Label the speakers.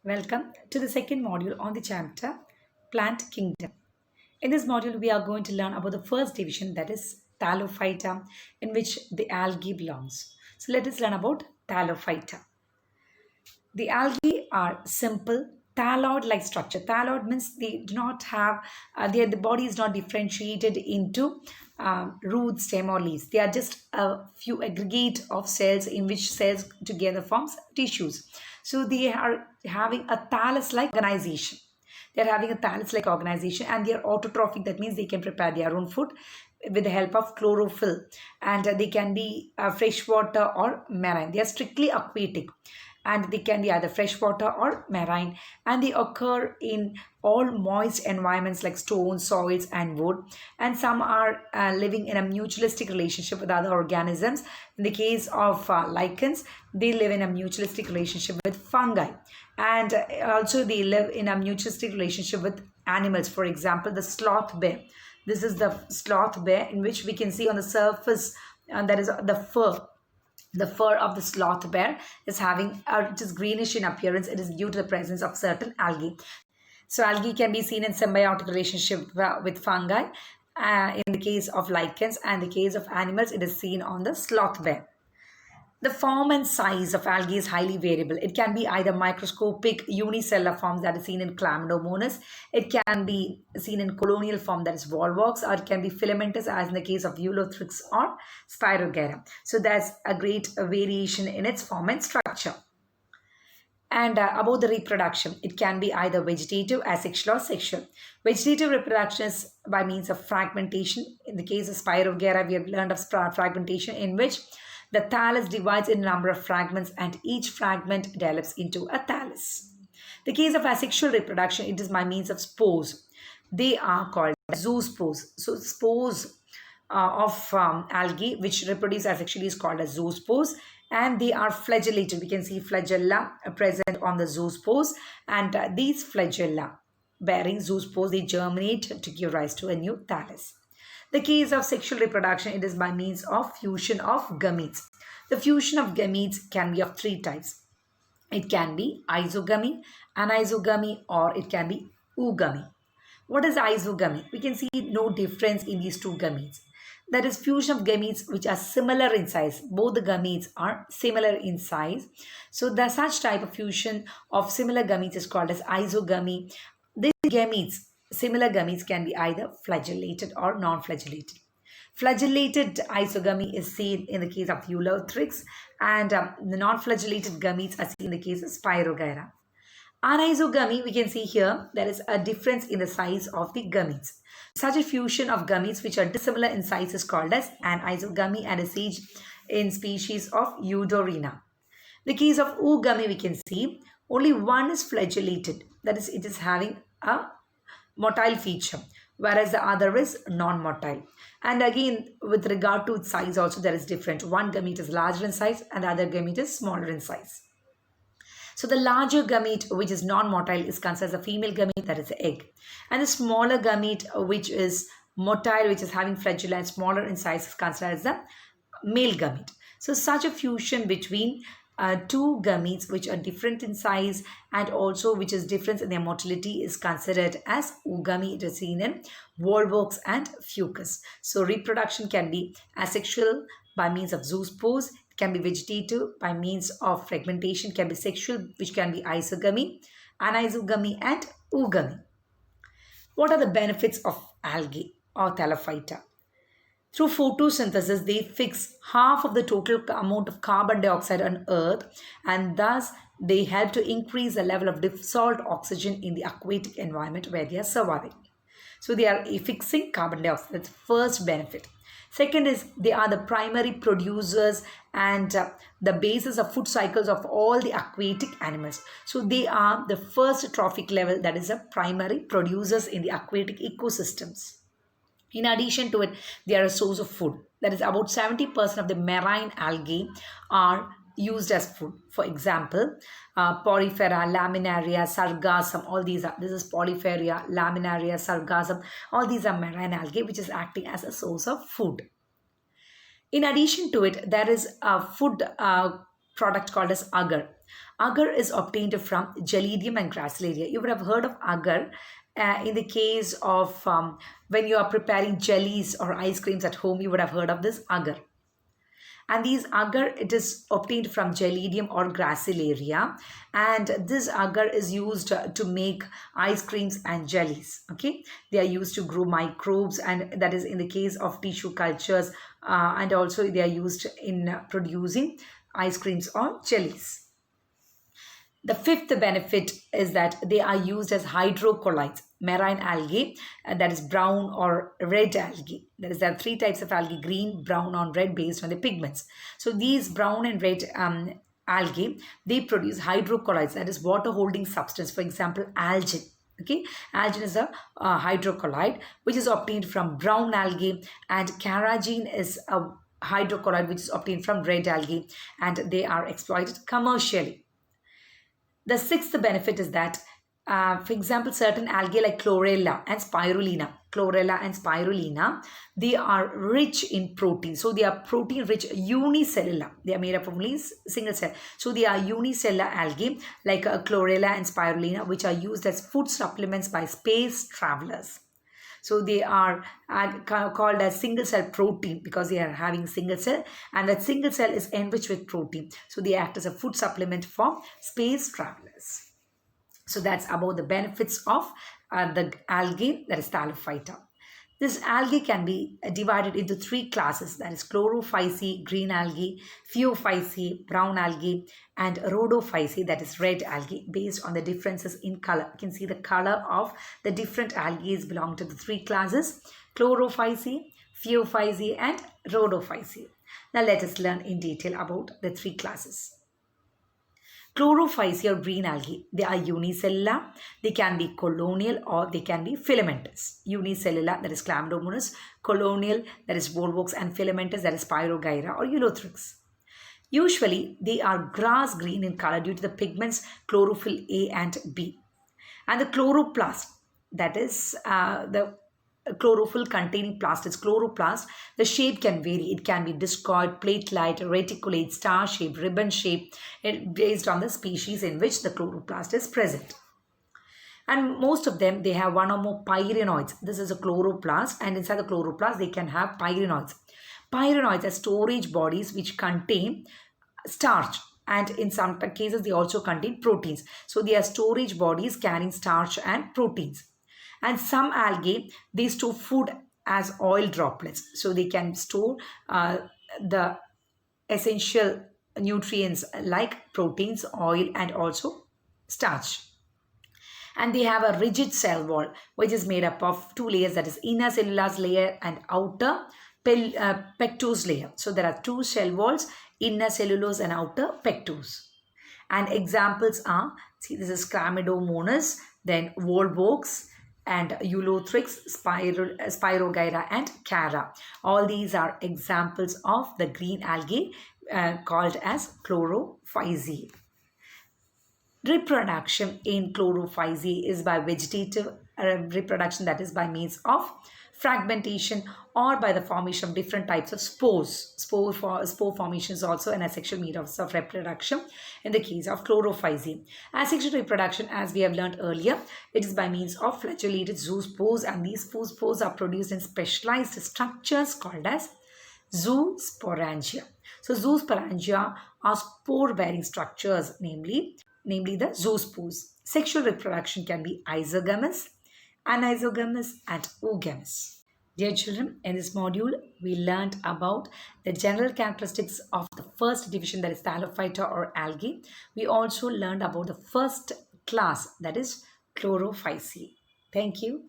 Speaker 1: Welcome to the second module on the chapter Plant Kingdom. In this module, we are going to learn about the first division, that is Thallophyta, in which the algae belongs. So let us learn about Thallophyta. The algae are simple thalloid-like structure. Thalloid means they do not have, the body is not differentiated into root, stem or leaves. They are just a few aggregate of cells in which cells together forms tissues. So they are having a thallus-like organization. They're having a thallus-like organization and they're autotrophic. That means they can prepare their own food with the help of chlorophyll, and they can be freshwater or marine. They are strictly aquatic and they can be either freshwater or marine, and they occur in all moist environments like stones, soils and wood, and some are living in a mutualistic relationship with other organisms. In the case of lichens, they live in a mutualistic relationship with fungi, and also they live in a mutualistic relationship with animals. For example, the sloth bear. This is the sloth bear, in which we can see on the surface, that is the fur. The fur of the sloth bear is having, it is greenish in appearance. It is due to the presence of certain algae. So algae can be seen in symbiotic relationship with fungi. In the case of lichens, and the case of animals, it is seen on the sloth bear. The form and size of algae is highly variable. It can be either microscopic unicellular forms, that is seen in Chlamydomonas. It can be seen in colonial form, that is volvox, or it can be filamentous as in the case of Ulothrix or Spirogyra. So there's a great variation in its form and structure. And about the reproduction, it can be either vegetative, asexual or sexual. Vegetative reproduction is by means of fragmentation. In the case of Spirogyra, we have learned of fragmentation, in which the thallus divides in a number of fragments and each fragment develops into a thallus. The case of asexual reproduction, it is by means of spores. They are called zoospores. So spores of algae which reproduce asexually is called as zoospores, and they are flagellated. We can see flagella present on the zoospores, and these flagella bearing zoospores, they germinate to give rise to a new thallus. The case of sexual reproduction, it is by means of fusion of gametes. The fusion of gametes can be of three types. It can be isogamy, anisogamy, or it can be oogamy. What is isogamy? We can see no difference in these two gametes. That is fusion of gametes which are similar in size. Both the gametes are similar in size. So the such type of fusion of similar gametes is called as isogamy. These gametes, similar gametes, can be either flagellated or non-flagellated. Flagellated isogamy is seen in the case of Ulothrix, and the non-flagellated gametes are seen in the case of Spirogyra. Anisogamy, we can see here, there is a difference in the size of the gametes. Such a fusion of gametes which are dissimilar in size is called as anisogamy and is seen in species of Eudorina. The case of oogamy, we can see only one is flagellated, that is, it is having a motile feature, whereas the other is non-motile. And again, with regard to its size also, there is different. One gamete is larger in size and the other gamete is smaller in size. So the larger gamete, which is non-motile, is considered as a female gamete, that is the egg. And the smaller gamete, which is motile, which is having flagella and smaller in size, is considered as the male gamete. So such a fusion between two gametes which are different in size and also which is different in their motility is considered as oogamy. It is seen in volvox and fucus. So reproduction can be asexual by means of zoospores, can be vegetative by means of fragmentation, can be sexual, which can be isogamy, anisogamy and oogamy. What are the benefits of algae or Thallophyta? Through photosynthesis, they fix half of the total amount of carbon dioxide on Earth, and thus they help to increase the level of dissolved oxygen in the aquatic environment where they are surviving. So they are fixing carbon dioxide. That's the first benefit. Second is they are the primary producers and the basis of food cycles of all the aquatic animals. So they are the first trophic level, that is the primary producers in the aquatic ecosystems. In addition to it, they are a source of food. That is, about 70% of the marine algae are used as food. For example, Porifera, Laminaria, Sargassum, all these are, this is Porifera, Laminaria, Sargassum, all these are marine algae which is acting as a source of food. In addition to it, there is a food product called as agar. Agar is obtained from Gelidium and Gracilaria. You would have heard of agar in the case of when you are preparing jellies or ice creams at home. You would have heard of this agar. And these agar, it is obtained from Gelidium or Gracilaria, and this agar is used to make ice creams and jellies. Okay, they are used to grow microbes, and that is in the case of tissue cultures, and also they are used in producing ice creams or jellies. The fifth benefit is that they are used as hydrocolloids, marine algae, that is brown or red algae. There are three types of algae: green, brown, or red, based on the pigments. So these brown and red algae, they produce hydrocolloids, that is water holding substance. For example, algin. Okay, algin is a hydrocolloid which is obtained from brown algae, and carrageen is a hydrocolloid which is obtained from red algae, and they are exploited commercially. The sixth benefit is that, for example, certain algae like chlorella and spirulina, they are rich in protein. So they are protein rich unicellular. They are made up of only single cell. So they are unicellular algae like chlorella and spirulina, which are used as food supplements by space travelers. So they are called as single cell protein because they are having single cell, and that single cell is enriched with protein. So they act as a food supplement for space travelers. So that's about the benefits of the algae, that is Thallophyta. This algae can be divided into three classes, that is Chlorophyceae, green algae, Phaeophyceae, brown algae, and Rhodophyceae, that is red algae, based on the differences in color. You can see the color of the different algae belong to the three classes: Chlorophyceae, Phaeophyceae, and Rhodophyceae. Now let us learn in detail about the three classes. Chlorophyceae or green algae, they are unicellular, they can be colonial, or they can be filamentous. Unicellular, that is Chlamydomonas; colonial, that is Volvox; and filamentous, that is Pyrgogyra or Ulothrix. Usually, they are grass green in color due to the pigments chlorophyll A and B. And the chloroplast, that is the chlorophyll containing plastids, chloroplast, the shape can vary. It can be discoid, plate-like, reticulate, star-shaped, ribbon-shaped, based on the species in which the chloroplast is present. And most of them, they have one or more pyrenoids. This is a chloroplast, and inside the chloroplast, they can have pyrenoids. Pyrenoids are storage bodies which contain starch, and in some cases, they also contain proteins. So they are storage bodies carrying starch and proteins. And some algae, they store food as oil droplets. So they can store the essential nutrients like proteins, oil, and also starch. And they have a rigid cell wall, which is made up of two layers, that is inner cellulose layer and outer pectose layer. So there are two cell walls, inner cellulose and outer pectose. And examples are, see, this is Chlamydomonas, then Volvox, and Ulothrix, Pyrgogyra, and Chara. All these are examples of the green algae called as Chlorophyceae. Reproduction in Chlorophyceae is by vegetative reproduction, that is by means of fragmentation or by the formation of different types of spores. Spore formation is also an asexual mode of reproduction in the case of Chlorophyceae. Asexual reproduction, as we have learned earlier, it is by means of flagellated zoospores, and these spores are produced in specialized structures called as zoosporangia. So zoosporangia are spore-bearing structures, namely the zoospores. Sexual reproduction can be isogamous, anisogamous, and oogamous. Dear children, in this module, we learned about the general characteristics of the first division, that is Thallophyta or algae. We also learned about the first class, that is Chlorophyceae. Thank you.